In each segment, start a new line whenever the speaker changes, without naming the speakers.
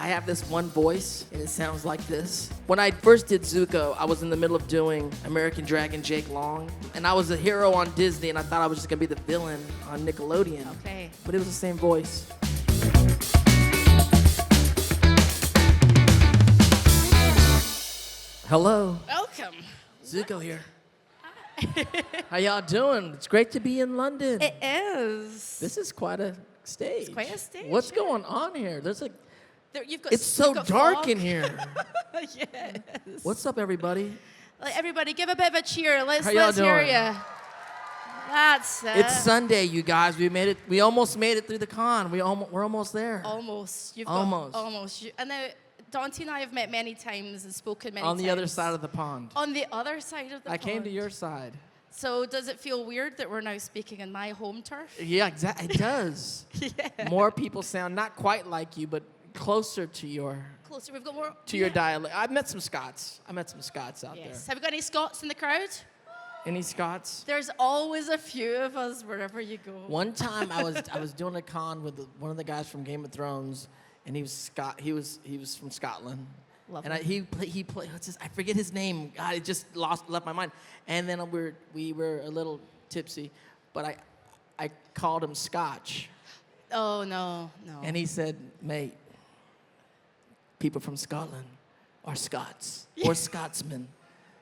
I have this one voice, and it sounds like this. When I first did Zuko, I was in the middle of doing American Dragon Jake Long, and I was a hero on Disney, and I thought I was just gonna be the villain on Nickelodeon.
Okay.
But it was the same voice. Hello,
Welcome.
Zuko here. How y'all doing? It's great to be in London.
It is.
This is quite a stage.
It's quite a stage,
What's
yeah.
going on here? It's so
you've got
dark
fog.
in here.
Yes.
What's up, everybody?
Like, everybody, give a bit of a cheer. Let's
How y'all
hear
doing?
you. That's it.
It's Sunday, you guys. We made it. We almost made it through the con. We're almost there.
Almost.
Almost.
Almost. And now, Dante and I have met many times and spoken many
On
times.
the other side of the pond.
On the other side of the
I
pond.
came to your side.
So does it feel weird that we're now speaking in my home turf?
Yeah, exactly. It does.
Yeah.
More people sound not quite like you, but closer to your
Closer. We've got more.
your dialect. I've met some Scots. Out
Yes.
there.
Have we got any Scots in the crowd?
Any Scots?
There's always a few of us wherever you go.
One time I was doing a con with one of the guys from Game of Thrones, and he was He was from Scotland.
Lovely.
And he played. I forget his name. God, it just left my mind. And then we were a little tipsy, but I called him Scotch,
Oh, no.
and he said, "Mate, people from Scotland are Scots or Scotsmen,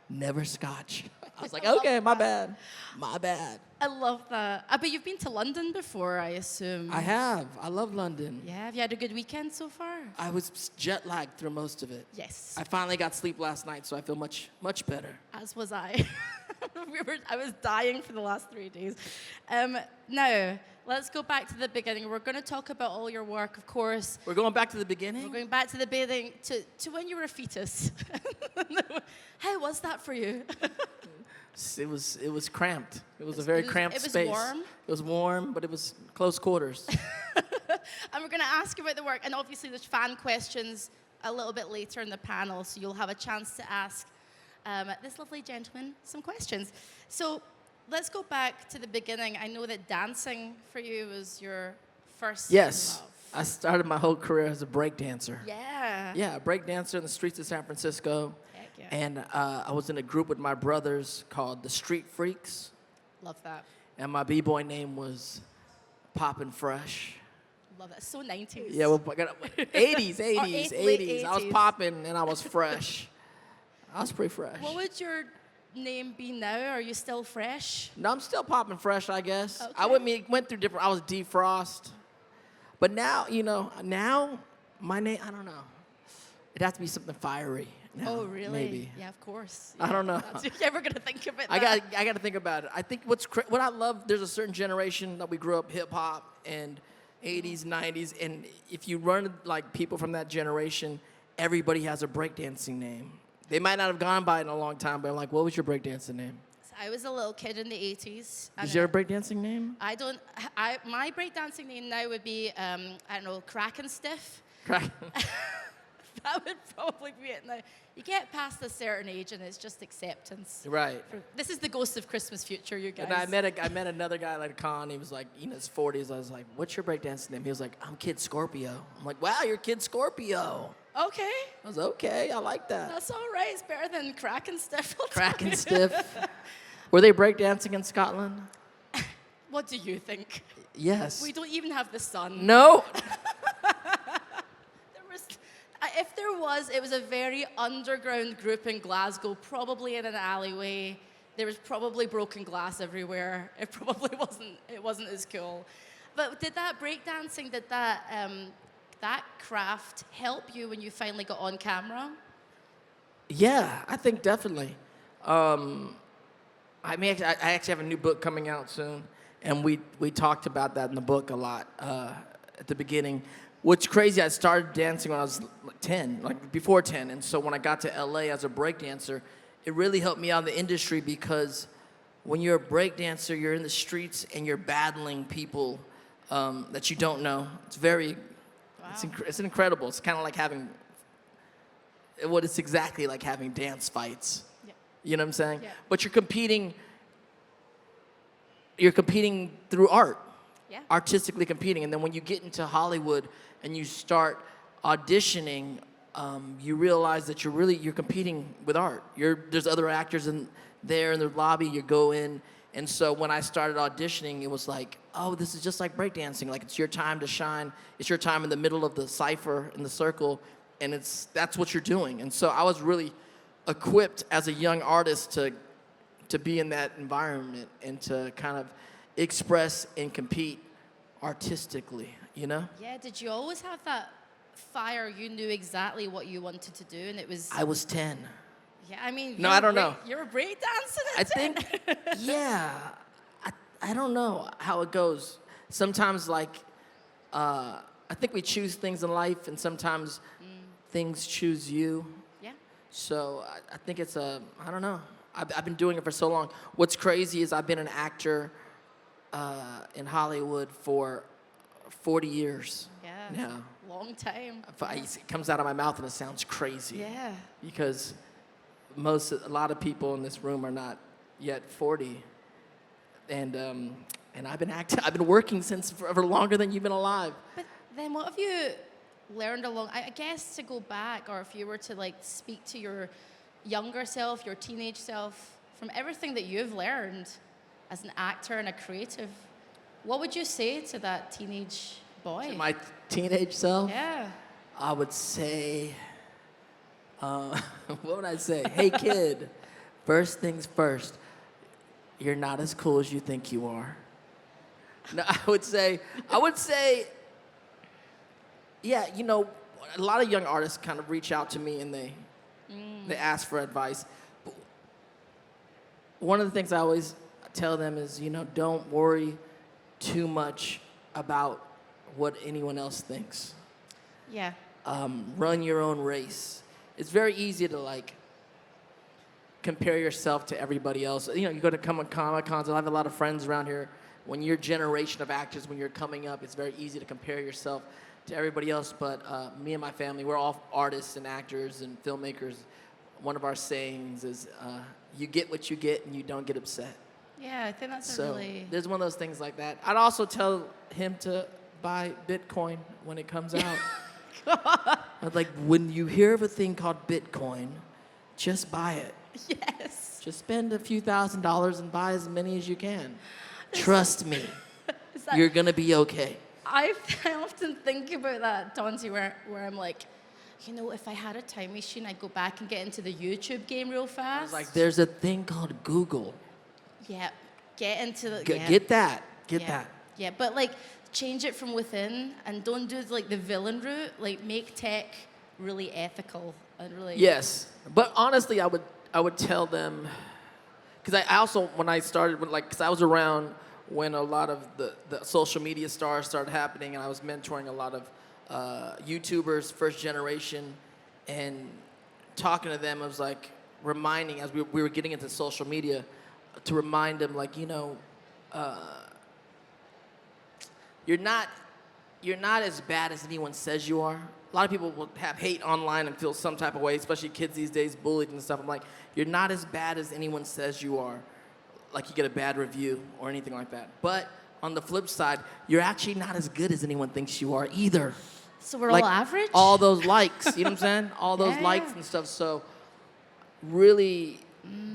never Scotch." I was like, "Okay, my bad.
I love that. But you've been to London before, I assume.
I have. I love London.
Yeah, have you had a good weekend so far?
I was jet lagged through most of it.
Yes.
I finally got sleep last night, so I feel much better.
As was I. I was dying for the last 3 days. Now, let's go back to the beginning. We're going to talk about all your work, of course.
We're going back to the beginning.
We're going back to the beginning, to when you were a fetus. How was that for you?
It was cramped. It was a very cramped space.
It was warm?
It was warm, but it was close quarters.
And we're going to ask about the work. And obviously, there's fan questions a little bit later in the panel, so you'll have a chance to ask this lovely gentleman some questions. So let's go back to the beginning. I know that dancing for you was your first
Yes.
love.
I started my whole career as a break dancer.
Yeah.
Yeah, a break dancer in the streets of San Francisco.
Heck yeah.
And I was in a group with my brothers called the Street Freaks.
Love that.
And my b-boy name was Poppin' Fresh.
Love that. So 90s.
Yeah, well, 80s,
late
80s. I was
80s.
popping and I was fresh. I was pretty fresh.
What would your name be now? Are you still fresh?
No, I'm still popping fresh, I guess.
Okay.
I went through different. I was defrost, but now my name. I don't know. It'd have to be something fiery. Now,
Oh, really?
Maybe.
Yeah, of course.
I don't know.
You're never going to think of it.
I got to think about it. I think what I love. There's a certain generation that we grew up hip hop and 80s, 90s, and if you run like people from that generation, everybody has a breakdancing name. They might not have gone by it in a long time, but I'm like, what was your breakdancing name?
I was a little kid in the 80s.
Is your breakdancing name?
My breakdancing name now would be, I don't know, Crack and Stiff.
Crack.
That would probably be it now. You get past a certain age and it's just acceptance.
Right.
This is the ghost of Christmas future, you guys.
And I met another guy at a con. He was like, in his 40s. I was like, what's your breakdancing name? He was like, I'm Kid Scorpio. I'm like, wow, you're Kid Scorpio.
Okay.
I was okay. I like that.
That's all right. It's better than Crack and Stiff.
Crack and Stiff. Were they breakdancing in Scotland?
What do you think?
Yes.
We don't even have the sun.
No.
If there was, it was a very underground group in Glasgow, probably in an alleyway. There was probably broken glass everywhere. It probably wasn't as cool. But did that breakdancing, that craft help you when you finally got on camera?
Yeah, I think definitely. I actually have a new book coming out soon, and we talked about that in the book a lot at the beginning. What's crazy, I started dancing when I was 10, like before 10, and so when I got to LA as a breakdancer, it really helped me out in the industry because when you're a breakdancer, you're in the streets and you're battling people that you don't know. It's very, it's incredible. It's kind of like it's exactly like having dance fights.
Yeah.
You know what I'm saying?
Yeah.
But you're competing through art.
Yeah.
Artistically competing. And then when you get into Hollywood and you start auditioning, you realize that you're competing with art. There's other actors in the lobby. You go in, and so when I started auditioning, it was like, oh, this is just like breakdancing. Like, it's your time to shine. It's your time in the middle of the cipher in the circle, and that's what you're doing. And so I was really equipped as a young artist to be in that environment and to kind of express and compete artistically, you know?
Yeah, did you always have that fire? You knew exactly what you wanted to do, and it was...
I was 10.
Yeah, I mean...
No, I don't know.
You're a breakdancer
I
at 10.
think, yeah. I don't know how it goes. Sometimes, like, I think we choose things in life, and sometimes things choose you.
Yeah.
So I think it's I don't know. I've been doing it for so long. What's crazy is I've been an actor in Hollywood for 40 years.
Yeah.
now.
Long time.
It comes out of my mouth and it sounds crazy.
Yeah.
Because a lot of people in this room are not yet 40. And I've been I've been working since forever longer than you've been alive.
But then what have you learned along, I guess, to go back, or if you were to like speak to your younger self, your teenage self, from everything that you've learned as an actor and a creative, what would you say to that teenage boy?
To my teenage self?
Yeah.
I would say, what would I say? Hey kid, first things first, you're not as cool as you think you are. No, I would say, yeah, you know, a lot of young artists kind of reach out to me and they ask for advice. But one of the things I always tell them is, you know, don't worry too much about what anyone else thinks.
Yeah.
Run your own race. It's very easy to like compare yourself to everybody else. You know, you go to Comic-Cons, I have a lot of friends around here. When your generation of actors, when you're coming up, it's very easy to compare yourself to everybody else. But me and my family, we're all artists and actors and filmmakers. One of our sayings is, you get what you get and you don't get upset.
Yeah, I think that's
So
a really...
there's one of those things like that. I'd also tell him to buy Bitcoin when it comes out. I'd like, when you hear of a thing called Bitcoin, just buy it.
Yes.
Just spend a few $1,000s and buy as many as you can. Trust me,
That,
you're gonna be okay.
I often think about that, Dante, where I'm like, you know, if I had a time machine, I'd go back and get into the YouTube game real fast.
It's like, there's a thing called Google.
Yeah, get into the...
Get that. Get that.
Yeah, but like, change it from within and don't do like the villain route. Like, make tech really ethical and really...
Yes, but honestly, I would tell them, because I also, when I started, because I was around when a lot of the social media stars started happening, and I was mentoring a lot of YouTubers, first generation, and talking to them, I was like reminding, as we were getting into social media, to remind them, like, you know, you're not as bad as anyone says you are. A lot of people will have hate online and feel some type of way, especially kids these days, bullied and stuff. I'm like, you're not as bad as anyone says you are. Like you get a bad review or anything like that. But on the flip side, you're actually not as good as anyone thinks you are either.
So we're
like,
all average?
All those likes, you know what I'm saying? All those likes and stuff. So really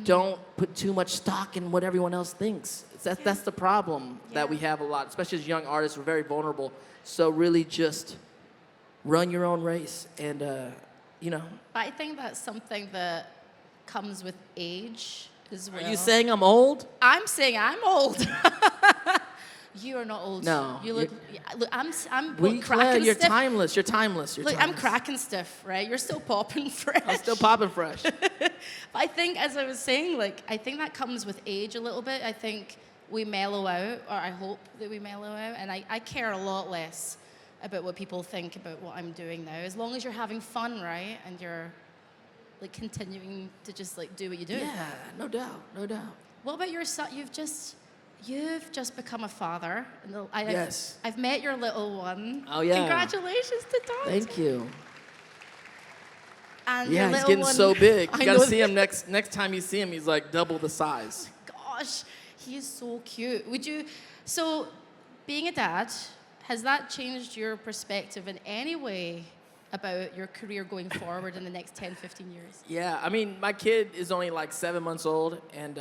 don't put too much stock in what everyone else thinks. That's the problem that we have a lot, especially as young artists. We're very vulnerable. So really just run your own race and, you know.
I think that's something that comes with age as well.
Are you saying I'm old?
I'm saying I'm old. You are not old.
No.
You look. Look, I'm
Claire, you're
stiff.
timeless. You're timeless. You're
Look,
timeless.
I'm cracking stiff, right? You're still popping fresh.
I'm still popping fresh.
But I think, as I was saying, like, I think that comes with age a little bit. I think we mellow out, or I hope that we mellow out, and I care a lot less about what people think about what I'm doing now. As long as you're having fun, right? And you're like continuing to just like do what you do.
Yeah, no doubt, no doubt.
What about your son? You've just become a father. And
Yes.
I've met your little one.
Oh, yeah.
Congratulations to Dante.
Thank you.
And
Yeah,
your
he's
little
getting
one,
so big.
I
You gotta
know
see him next time you see him, he's like double the size.
Gosh, he is so cute. So being a dad, has that changed your perspective in any way about your career going forward in the next 10, 15 years?
Yeah, I mean, my kid is only like 7 months old, and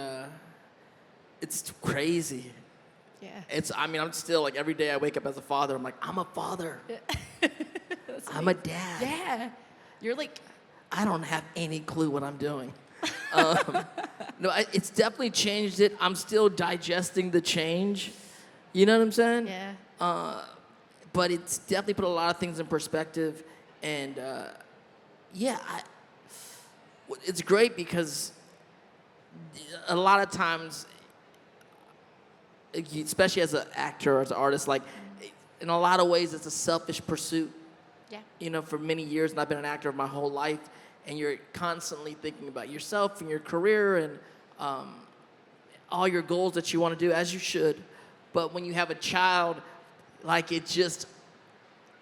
it's crazy.
Yeah.
I mean, I'm still like every day I wake up as a father. I'm like, I'm a father. I'm a dad.
Yeah. You're like,
I don't have any clue what I'm doing. No, it's definitely changed it. I'm still digesting the change. You know what I'm saying?
yeah.
But it's definitely put a lot of things in perspective. And yeah, it's great because a lot of times, especially as an actor or as an artist, like in a lot of ways, it's a selfish pursuit.
Yeah.
You know, for many years, and I've been an actor my whole life, and you're constantly thinking about yourself and your career and all your goals that you want to do, as you should. But when you have a child, like it just,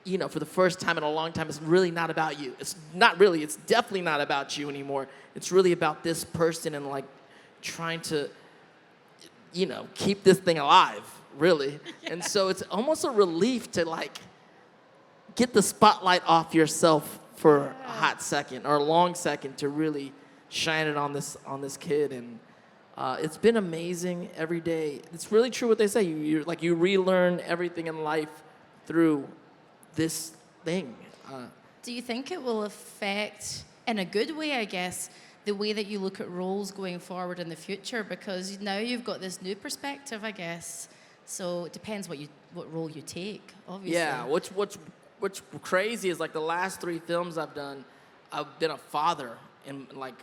you know, for the first time in a long time, it's really not about you. It's not really, it's definitely not about you anymore. It's really about this person and like trying to, you know, keep this thing alive, really. Yeah. And so it's almost a relief to like get the spotlight off yourself for a hot second or a long second to really shine it on this kid. And it's been amazing every day. It's really true what they say. You relearn everything in life through this thing.
Do you think it will affect, in a good way, I guess, the way that you look at roles going forward in the future? Because now you've got this new perspective, I guess. So it depends what role you take, obviously.
Yeah. What's crazy is like the last 3 films I've done, I've been a father in like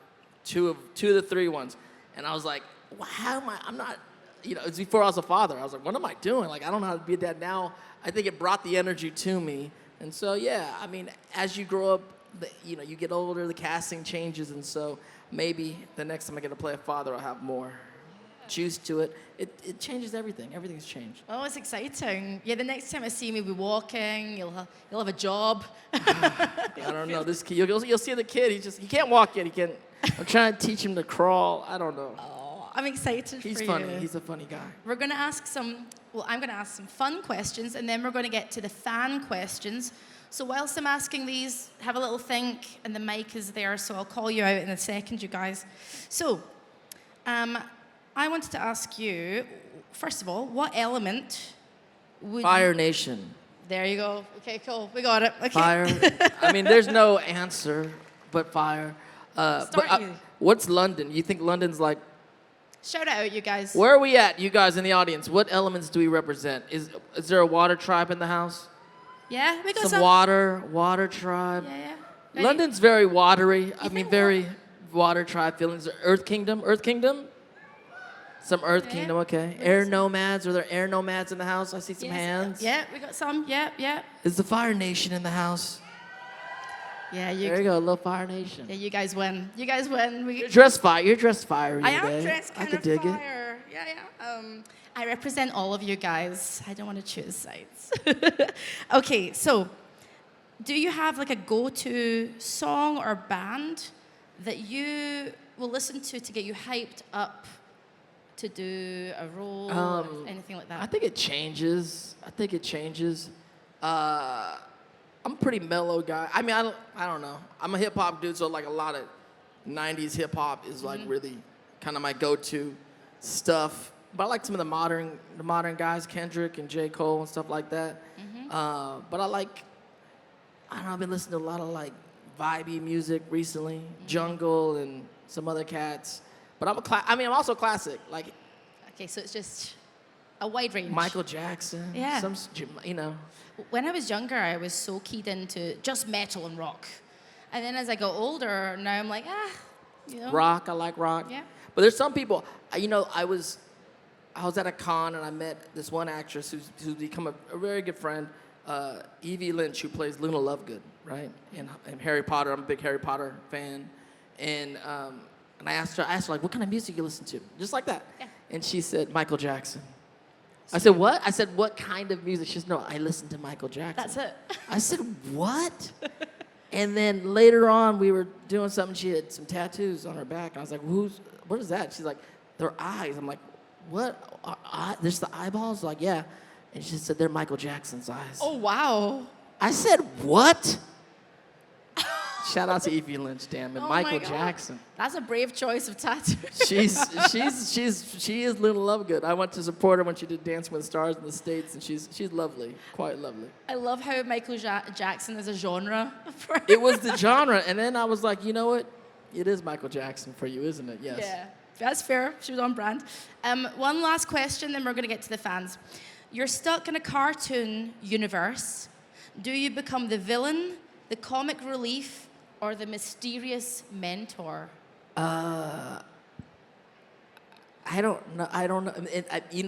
two of the 3 ones, and I was like, well, how am I? I'm not. You know, it's before I was a father. I was like, what am I doing? Like, I don't know how to be a dad now. I think it brought the energy to me, and so yeah. I mean, as you grow up, you know, you get older, the casting changes, and so maybe the next time I get to play a father, I'll have more juice to it. It changes everything. Everything's changed.
Oh, it's exciting. Yeah, the next time I see you, maybe walking, you'll have a job.
I don't know. This kid, you'll see the kid. He can't walk yet. I'm trying to teach him to crawl. I don't know.
Oh, I'm excited
He's
for
funny.
you.
He's a funny guy.
I'm going to ask some fun questions, and then we're going to get to the fan questions. So whilst I'm asking these, have a little think, and the mic is there, so I'll call you out in a second, you guys. So, I wanted to ask you, first of all, what element would
Fire Nation.
There you go. Okay, cool. We got it. Okay.
Fire. I mean, there's no answer but fire. What's London? You think London's like...
Shout it out, you guys.
Where are we at, you guys in the audience? What elements do we represent? Is there a water tribe in the house?
Yeah, we got
some water tribe.
Yeah.
London's very watery. Very water tribe feelings. Earth Kingdom? Some Earth Kingdom, okay. Air nomads. Are there air nomads in the house? I see some hands.
Yeah, we got some. Yeah.
Is the Fire Nation in the house?
Yeah,
there you go, a little Fire Nation.
Yeah, you guys win. You're
dressed fiery.
I am dressed kind of
dig
fire. It. Yeah. I represent all of you guys. I don't want to choose sides. Okay, so do you have like a go-to song or band that you will listen to get you hyped up to do a role or anything like that?
I think it changes. I'm a pretty mellow guy. I mean, I don't know. I'm a hip hop dude, so like a lot of 90s hip hop is like really kind of my go-to stuff. But I like some of the modern guys, Kendrick and J. Cole and stuff like that. But I've been listening to a lot of like vibey music recently, Jungle and some other cats. But I'm also classic. Like,
okay, so it's just a wide range.
Michael Jackson.
Yeah.
You know.
When I was younger, I was so keyed into just metal and rock. And then as I got older, now I'm like, you know.
Rock, I like rock.
Yeah.
But there's some people, you know, I was at a con and I met this one actress who's become a very good friend, Evie Lynch, who plays Luna Lovegood, right? In Harry Potter. I'm a big Harry Potter fan. And I asked her like, what kind of music you listen to? Just like that.
Yeah.
And she said, Michael Jackson. I said, what? I said, what kind of music? She said, no, I listen to Michael Jackson.
That's it.
I said, what? And then later on, we were doing something. She had some tattoos on her back. And I was like, what is that? She's like, they're eyes. I'm like, what? There's the eyeballs? Like, yeah. And she said, they're Michael Jackson's eyes.
Oh, wow.
I said, what? Shout out to Evie Lynch, damn it.
Oh my
Michael
God.
Jackson.
That's a brave choice of tattoo.
She is Little Lovegood. I went to support her when she did Dancing with the Stars in the States, and she's lovely, quite lovely.
I love how Michael Jackson is a genre.
It was the genre, and then I was like, you know what? It is Michael Jackson for you, isn't it? Yes.
Yeah, that's fair. She was on brand. One last question, then we're going to get to the fans. You're stuck in a cartoon universe. Do you become the villain, the comic relief, or the mysterious mentor?
I don't know. I don't know.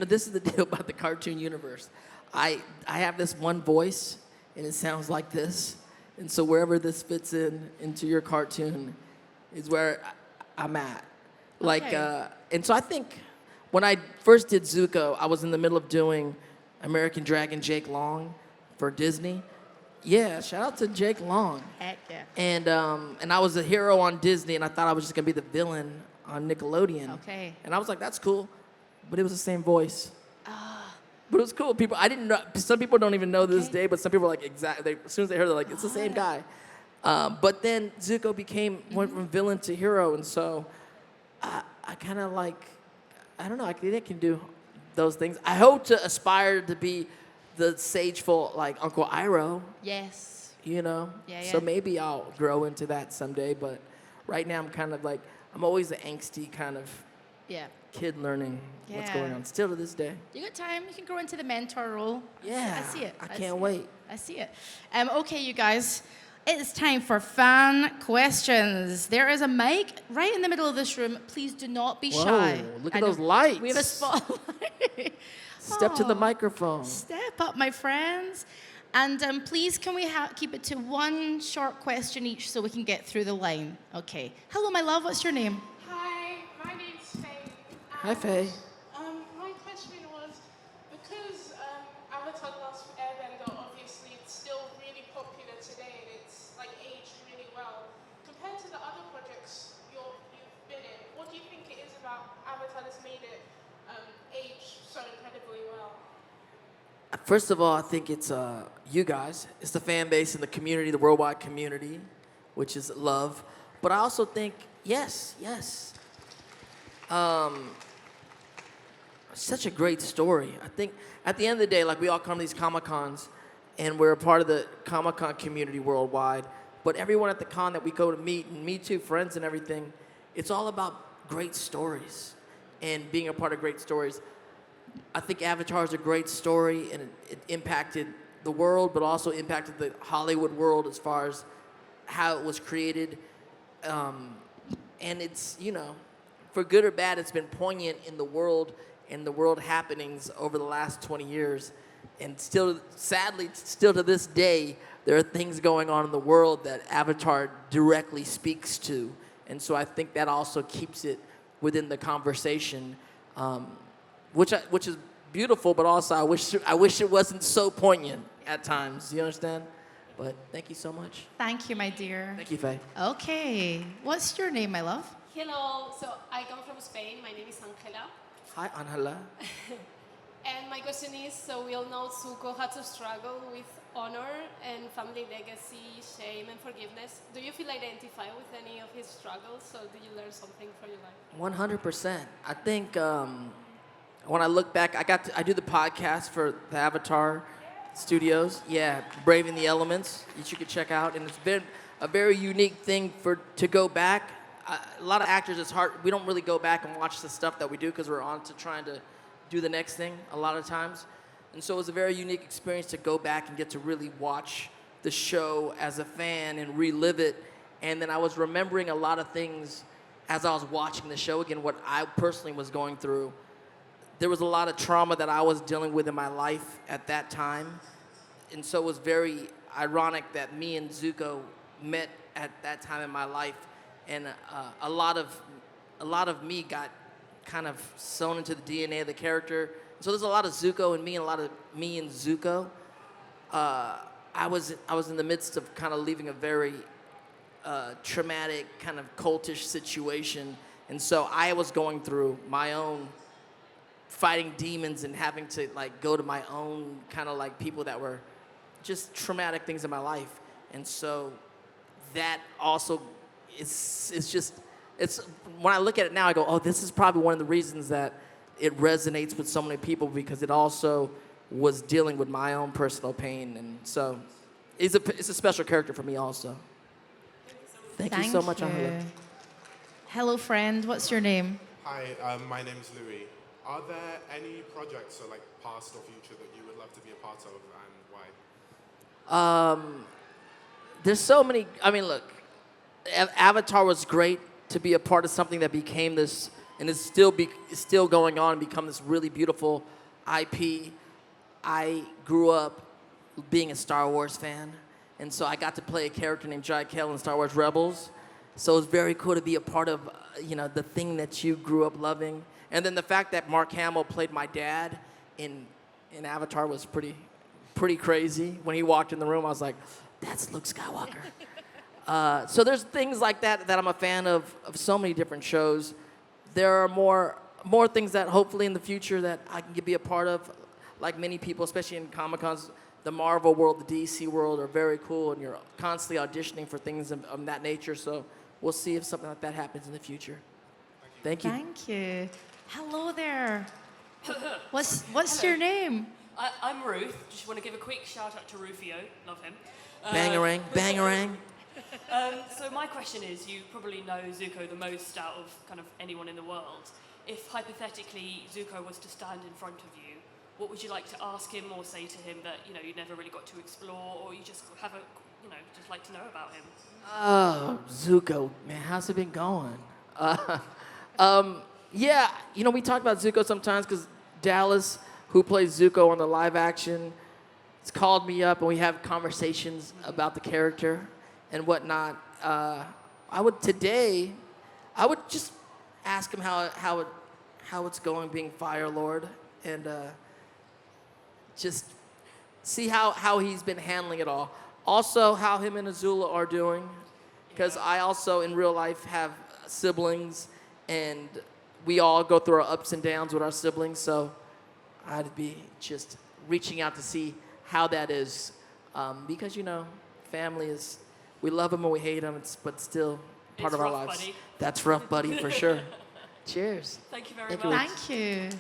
This is the deal about the cartoon universe. I have this one voice, and it sounds like this. And so wherever this fits into your cartoon is where I'm at. Like,
Okay.
and so I think when I first did Zuko, I was in the middle of doing American Dragon Jake Long for Disney. Yeah, shout out to Jake Long.
Heck yeah.
And I was a hero on Disney, and I thought I was just gonna be the villain on Nickelodeon.
Okay.
And I was like, that's cool, but it was the same voice. But it was cool. I didn't know. Some people don't even know this
Okay.
day, but some people are like exactly. As soon as they heard, they're like, it's the same guy. But then Zuko went from villain to hero, and so I kind of like, I don't know. I think I can do those things. I hope to aspire to be the sageful like Uncle Iroh.
Yes.
You know?
Yeah,
So
yeah.
maybe I'll grow into that someday, but right now I'm kind of like, I'm always the angsty kind of
Yeah.
kid learning what's
Yeah.
going on, still to this day.
You got time. You can grow into the mentor role.
Yeah,
I see it.
I
see
can't
it.
wait.
I see it. Okay, you guys. It's time for fan questions. There is a mic right in the middle of this room. Please do not be
Whoa,
shy.
look
I
at
know.
those lights.
We have a spotlight.
Step to the
Aw.
microphone.
Step up, my friends. And please, can we keep it to one short question each so we can get through the line? Okay. Hello, my love. What's your name?
Hi, my name's Faye.
Hi, Faye.
My question was, because Avatar The Last Airbender, obviously, it's still really popular today and it's like aged really well. Compared to the other projects you've been in, what do you think it is about Avatar that's made it age so incredibly well?
First of all, I think it's you guys. It's the fan base and the community, the worldwide community, which is love. But I also think, yes. Such a great story. I think at the end of the day, like we all come to these Comic-Cons, and we're a part of the Comic-Con community worldwide. But everyone at the con that we go to meet, and me too, friends and everything, it's all about great stories and being a part of great stories. I think Avatar is a great story, and it impacted the world, but also impacted the Hollywood world as far as how it was created. And it's, for good or bad, it's been poignant in the world and the world happenings over the last 20 years. And still, sadly, still to this day, there are things going on in the world that Avatar directly speaks to. And so I think that also keeps it within the conversation, which is beautiful, but also I wish it wasn't so poignant at times. You understand? But thank you so much.
Thank you, my dear.
Thank you, Faye.
Okay. What's your name, my love?
Hello, so I come from Spain. My name is Angela.
Hi, Angela.
And my question is, so we all know Zuko had to struggle with honor and family legacy, shame and forgiveness. Do you feel identified with any of his struggles, or do you learn something from your life?
100%. I think when I look back, I do the podcast for the Avatar Studios. Yeah, Braving the Elements, which you could check out. And it's been a very unique thing to go back. A lot of actors, it's hard. We don't really go back and watch the stuff that we do because we're on to trying to do the next thing a lot of times. And so it was a very unique experience to go back and get to really watch the show as a fan and relive it. And then I was remembering a lot of things as I was watching the show again, what I personally was going through. There was a lot of trauma that I was dealing with in my life at that time. And so it was very ironic that me and Zuko met at that time in my life. And a lot of me got kind of sewn into the DNA of the character. So there's a lot of Zuko in me and a lot of me and Zuko. I was in the midst of kind of leaving a very traumatic, kind of cultish situation. And so I was going through my own fighting demons and having to like go to my own kind of like people that were just traumatic things in my life. And so that also it's just it's when I look at it now, I go, oh, this is probably one of the reasons that it resonates with so many people because it also was dealing with my own personal pain, and so it's a special character for me also. Thank you so much, Angela.
Hello, friend. What's your name?
Hi, my name's Louis. Are there any projects, so like past or future, that you would love to be a part of, and why?
There's so many. I mean, look, Avatar was great to be a part of something that became this, and is still going on and become this really beautiful IP. I grew up being a Star Wars fan, and so I got to play a character named Jai Kell in Star Wars Rebels. So it's very cool to be a part of, the thing that you grew up loving. And then the fact that Mark Hamill played my dad in Avatar was pretty crazy. When he walked in the room, I was like, that's Luke Skywalker. So there's things like that I'm a fan of so many different shows. There are more things that hopefully in the future that I can be a part of, like many people, especially in Comic-Cons. The Marvel world, the DC world are very cool, and you're constantly auditioning for things of that nature. So we'll see if something like that happens in the future. Thank you.
Thank you. Hello there. What's your name?
I'm Ruth. Just want to give a quick shout out to Rufio. Love him.
Bangarang, bangarang.
So my question is, you probably know Zuko the most out of kind of anyone in the world. If hypothetically Zuko was to stand in front of you, what would you like to ask him or say to him that you never really got to explore, or you just have just like to know about him?
Oh, Zuko, man, how's it been going? Yeah, we talk about Zuko sometimes because Dallas, who plays Zuko on the live action, has called me up and we have conversations about the character and whatnot. I would just ask him how it's going being Fire Lord, and just see how he's been handling it all. Also, how him and Azula are doing, because I also in real life have siblings, and we all go through our ups and downs with our siblings. So I'd be just reaching out to see how that is, because family is, we love them and we hate them, but still part
It's
of our
rough,
lives.
buddy.
That's rough, buddy, for sure. Cheers.
Thank you very
Thank
much.
you.
Thank you.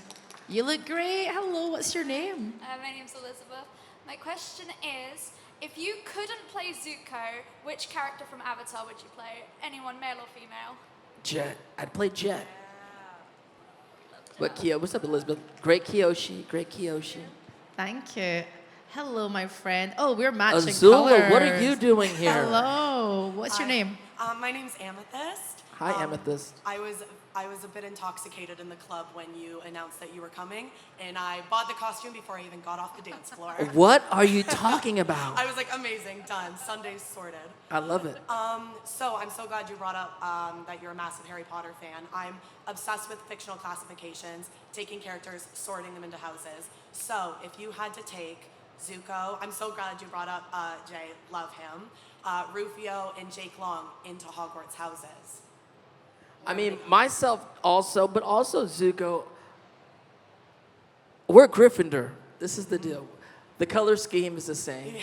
You look great. Hello, what's your name?
My name's Elizabeth. My question is, if you couldn't play Zuko, which character from Avatar would you play? Anyone, male or female?
Jet. I'd play Jet. But what's up, Elizabeth? Great Kyoshi.
Thank you. Hello, my friend. Oh, we're matching
Azula,
colors.
what are you doing here?
Hello. What's your name?
My name's Amethyst.
Hi, Amethyst.
I was a bit intoxicated in the club when you announced that you were coming, and I bought the costume before I even got off the dance floor.
What are you talking about?
I was like, amazing, done. Sunday's sorted.
I love it.
So I'm so glad you brought up that you're a massive Harry Potter fan. I'm obsessed with fictional classifications, taking characters, sorting them into houses. So if you had to take Zuko, I'm so glad you brought up Jay, love him, Rufio and Jake Long into Hogwarts houses.
I mean, myself also, but also Zuko. We're Gryffindor. This is the deal. The color scheme is the same.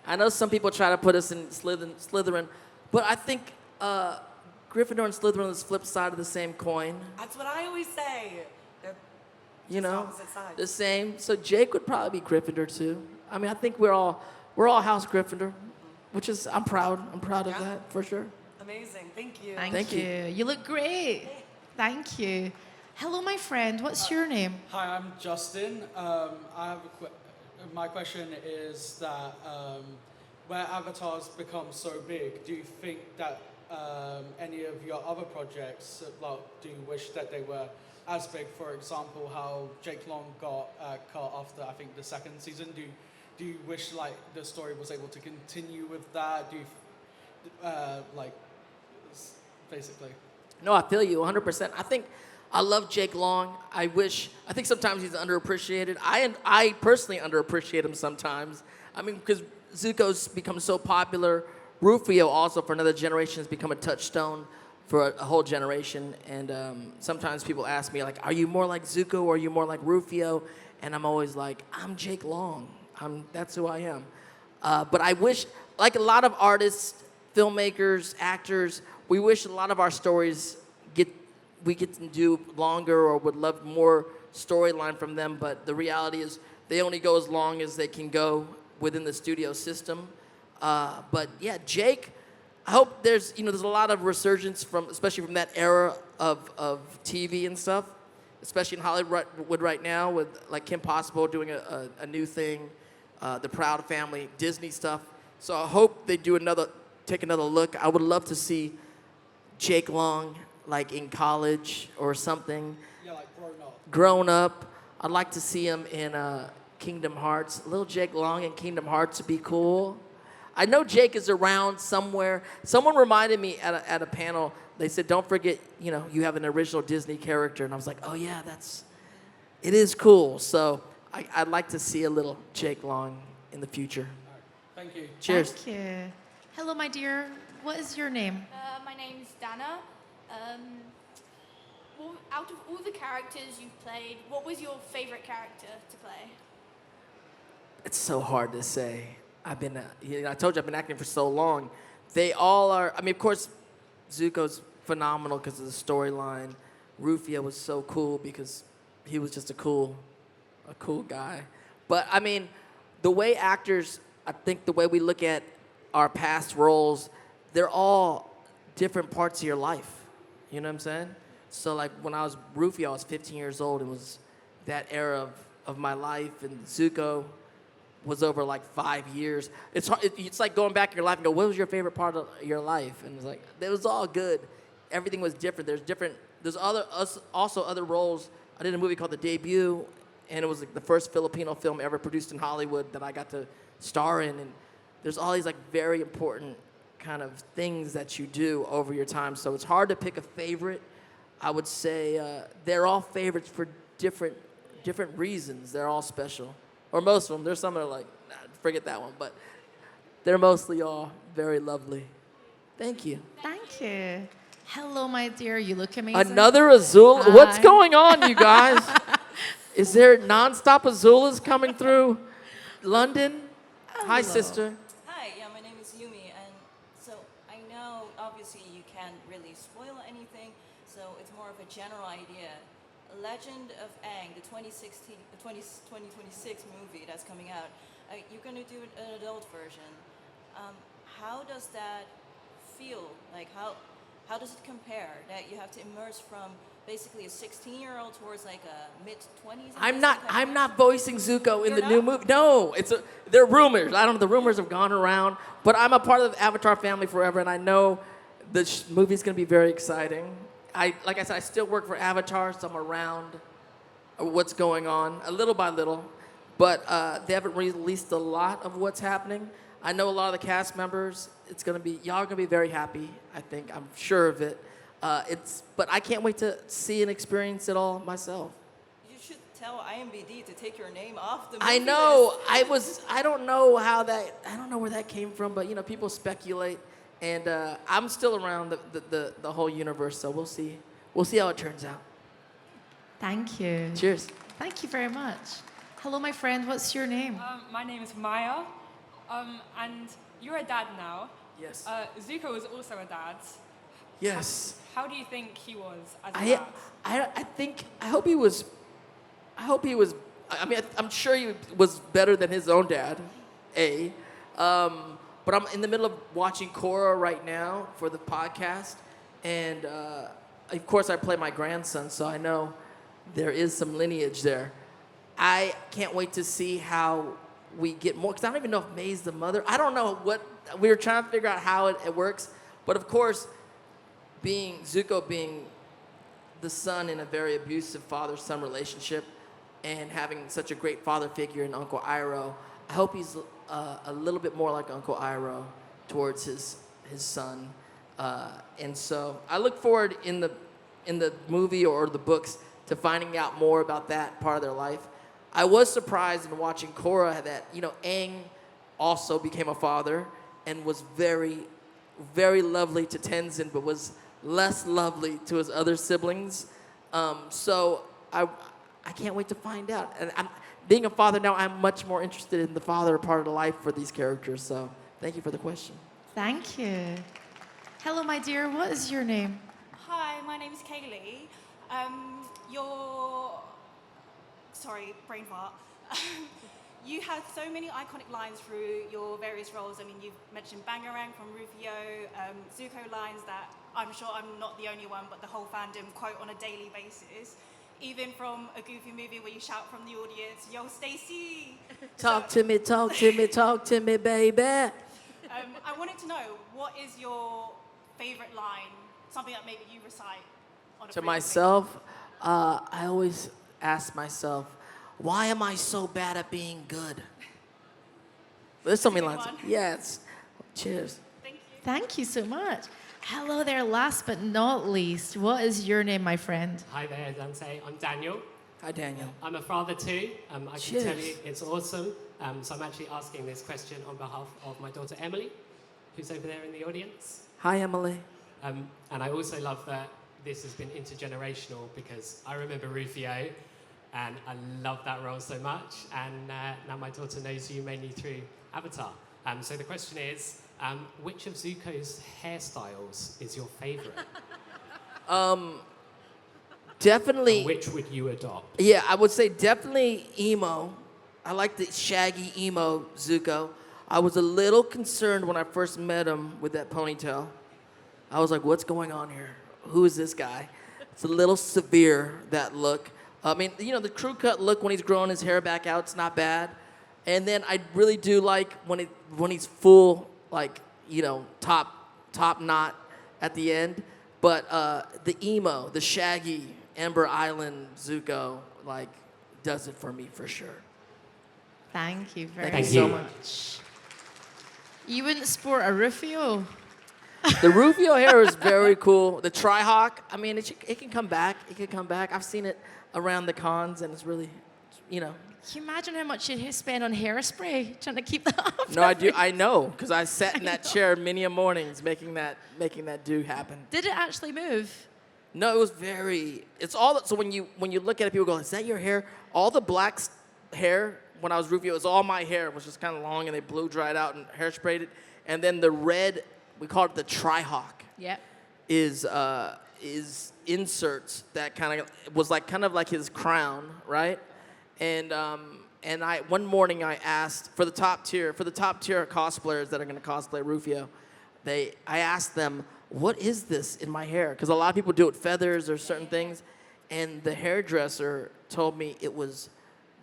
I know some people try to put us in Slytherin, but I think Gryffindor and Slytherin is the flip side of the same coin.
That's what I always say. They're
You
just
know,
opposite sides.
the same. So Jake would probably be Gryffindor too. I mean, I think we're all House Gryffindor, which is I'm proud of
Yeah.
that for sure.
Amazing. Thank you.
Thank you. You look great. Thank you. Hello, my friend. What's your name?
Hi, I'm Justin. My question is that where Avatar's become so big, do you think that any of your other projects, do you wish that they were as big? For example, how Jake Long got cut after I think the second season. Do you wish the story was able to continue with that? Do you basically?
No, I feel you 100%. I love Jake Long. I think sometimes he's underappreciated. I personally underappreciate him sometimes. I mean, because Zuko's become so popular. Rufio also for another generation has become a touchstone for a whole generation. And sometimes people ask me, are you more like Zuko or are you more like Rufio? And I'm always like, I'm Jake Long. That's who I am. But I wish, like a lot of artists filmmakers, actors, we wish a lot of our stories we get to do longer or would love more storyline from them, but the reality is they only go as long as they can go within the studio system. But yeah, Jake, I hope there's a lot of resurgence especially from that era of TV and stuff, especially in Hollywood right now with like Kim Possible doing a new thing, the Proud Family, Disney stuff. So I hope they take another look. I would love to see Jake Long like in college or something.
Yeah, like
Grown up. I'd like to see him in Kingdom Hearts. Little Jake Long in Kingdom Hearts would be cool. I know Jake is around somewhere. Someone reminded me at a panel. They said, "Don't forget, you have an original Disney character." And I was like, "Oh yeah, it is cool." So I'd like to see a little Jake Long in the future.
Thank you.
Cheers.
Thank you. Hello, my dear. What is your name?
My name's Dana. Out of all the characters you've played, what was your favorite character to play?
It's so hard to say. I told you I've been acting for so long. They all are. I mean, of course, Zuko's phenomenal because of the storyline. Rufio was so cool because he was just a cool guy. But I mean, the way actors, I think the way we look at our past roles, they're all different parts of your life. You know what I'm saying? So like when I was Rufio, I was 15 years old. It was that era of my life, and Zuko was over like 5 years. It's hard, it's like going back in your life and go, what was your favorite part of your life? And it's like, it was all good. Everything was different. There's also other roles. I did a movie called The Debut, and it was like the first Filipino film ever produced in Hollywood that I got to star in. And there's all these like very important kind of things that you do over your time. So it's hard to pick a favorite. I would say they're all favorites for different reasons. They're all special. Or most of them. There's some that are like, nah, forget that one. But they're mostly all very lovely. Thank you.
Thank you. Hello, my dear. You look amazing.
Another Azul.
Hi.
What's going on, you guys? Is there nonstop Azulas coming through London? Hi, sister.
Hi, yeah, my name is Yumi, and so I know obviously you can't really spoil anything, so it's more of a general idea. Legend of Aang, the 2026 movie that's coming out, you're going to do an adult version. How does that feel? Like, how does it compare that you have to immerse from basically a 16-year-old towards like a mid-20s?
I'm not voicing Zuko in the new movie. No, they're rumors. I don't know. The rumors have gone around, but I'm a part of the Avatar family forever, and I know the movie's going to be very exciting. Like I said, I still work for Avatar, so I'm around what's going on, a little by little. But they haven't released a lot of what's happening. I know a lot of the cast members. Y'all are gonna be very happy. I think I'm sure of it. But I can't wait to see and experience it all myself.
You should tell IMBD to take your name off the movie
I know.
list.
I don't know where that came from, but people speculate. And I'm still around the whole universe, so we'll see. We'll see how it turns out.
Thank you.
Cheers.
Thank you very much. Hello, my friend. What's your name?
My name is Maya, and you're a dad now.
Yes.
Zuko was also a dad.
Yes.
How do you think he was as a dad?
I hope he was. I mean, I'm sure he was better than his own dad. But I'm in the middle of watching Korra right now for the podcast, and of course I play my grandson, so I know there is some lineage there. I can't wait to see how we get more, because I don't even know if May's the mother. I don't know what, we were trying to figure out how it works, but of course, Zuko being the son in a very abusive father-son relationship, and having such a great father figure in Uncle Iroh, I hope he's a little bit more like Uncle Iroh towards his son. And so I look forward in the movie or the books to finding out more about that part of their life. I was surprised in watching Korra that, Aang also became a father and was very, very lovely to Tenzin, but was less lovely to his other siblings. So I can't wait to find out. And being a father now, I'm much more interested in the father part of the life for these characters. So thank you for the question.
Thank you. Hello, my dear. What is your name?
Hi, my name's Kaylee. Sorry, brain fart. You had so many iconic lines through your various roles. I mean, you've mentioned Bangarang from Rufio, Zuko lines that I'm sure I'm not the only one, but the whole fandom quote on a daily basis. Even from a Goofy movie where you shout from the audience, "Yo, Stacy!"
Talk to me, talk to me, talk to me, baby.
I wanted to know, what is your favorite line? Something that maybe you recite on a
To
frequent
myself, I always ask myself, why am I so bad at being good? There's so many lines. Yes. Cheers.
Thank you so much. Hello there, last but not least. What is your name, my friend?
Hi there, Dante. I'm Daniel.
Hi, Daniel.
I'm a father too. I can
Cheers.
tell you it's awesome. So I'm actually asking this question on behalf of my daughter Emily, who's over there in the audience.
Hi, Emily.
And I also love that this has been intergenerational because I remember Rufio and I love that role so much. And now my daughter knows you mainly through Avatar. So the question is, which of Zuko's hairstyles is your favorite?
Definitely.
And which would you adopt?
Yeah, I would say definitely emo. I like the shaggy emo Zuko. I was a little concerned when I first met him with that ponytail. I was like, what's going on here? Who is this guy? It's a little severe, that look. I mean, you know, the crew cut look when he's growing his hair back out, it's not bad. And then I really do like when he's full, like, you know, top knot at the end. But the emo, the shaggy Ember Island Zuko, like, does it for me for sure.
Thank you very
Thank
so
you.
much. You wouldn't sport a Rufio?
The Rufio hair is very cool. The Tri-Hawk, I mean, it can come back. It can come back. I've seen it around the cons, and it's really, you know.
Can you imagine how much you'd spend on hairspray trying to keep that up?
No, I do. I know, because I sat in that chair many a mornings making that do happen.
Did it actually move?
No, it was very. It's all that. So when you look at it, people go, "Is that your hair?" All the black hair when I was Rufio, it was all my hair. It was just kind of long, and they blow dried out and hairsprayed it. And then the red, we call it the Tri-Hawk.
Yep.
Is inserts that kind of like his crown, right? And I one morning I asked for the top tier cosplayers that are going to cosplay Rufio, I asked them, what is this in my hair? Because a lot of people do it feathers or certain things, and the hairdresser told me it was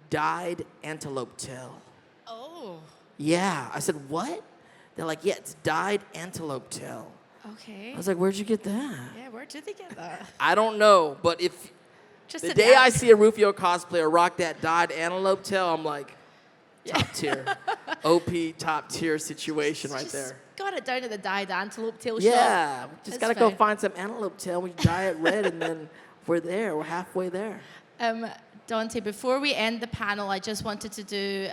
dyed antelope tail.
Oh.
Yeah, I said, what? They're like, yeah, it's dyed antelope tail.
Okay.
I was like, where'd you get that?
Yeah, where did they get that?
I don't know, but if
Just
the
an
day I
ad-
see a Rufio cosplayer rock that dyed antelope tail, I'm like, top tier. OP top tier situation right there.
Got it down to the dyed antelope tail shop.
Yeah, we just
That's
gotta go
fine.
find some antelope tail. We dye it red, and then we're there. We're halfway there.
Dante, before we end the panel, I just wanted to do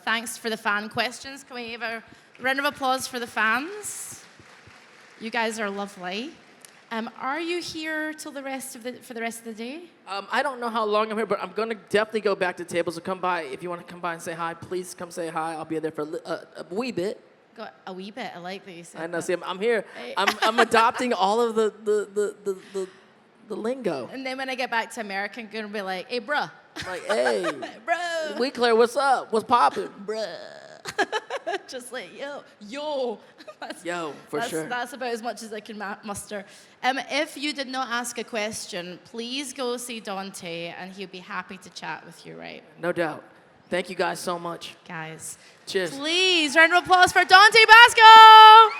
thanks for the fan questions. Can we have a round of applause for the fans? You guys are lovely. Are you here till for the rest of the day?
I don't know how long I'm here, but I'm gonna definitely go back to tables. So come by if you want to come by and say hi. Please come say hi. I'll be there for a wee bit.
Got a wee bit. I like that you said
I know.
that.
See, I'm here.
Hey.
I'm adopting all of the lingo.
And then when I get back to America, I'm gonna be like, hey, bruh.
Like, hey,
Bro.
we Claire, what's up? What's poppin'?
Bruh. Just like, yo.
Yo, for sure.
That's about as much as I can muster. If you did not ask a question, please go see Dante, and he'll be happy to chat with you, right?
No doubt. Thank you guys so much.
Guys.
Cheers.
Please, round of applause for Dante Basco!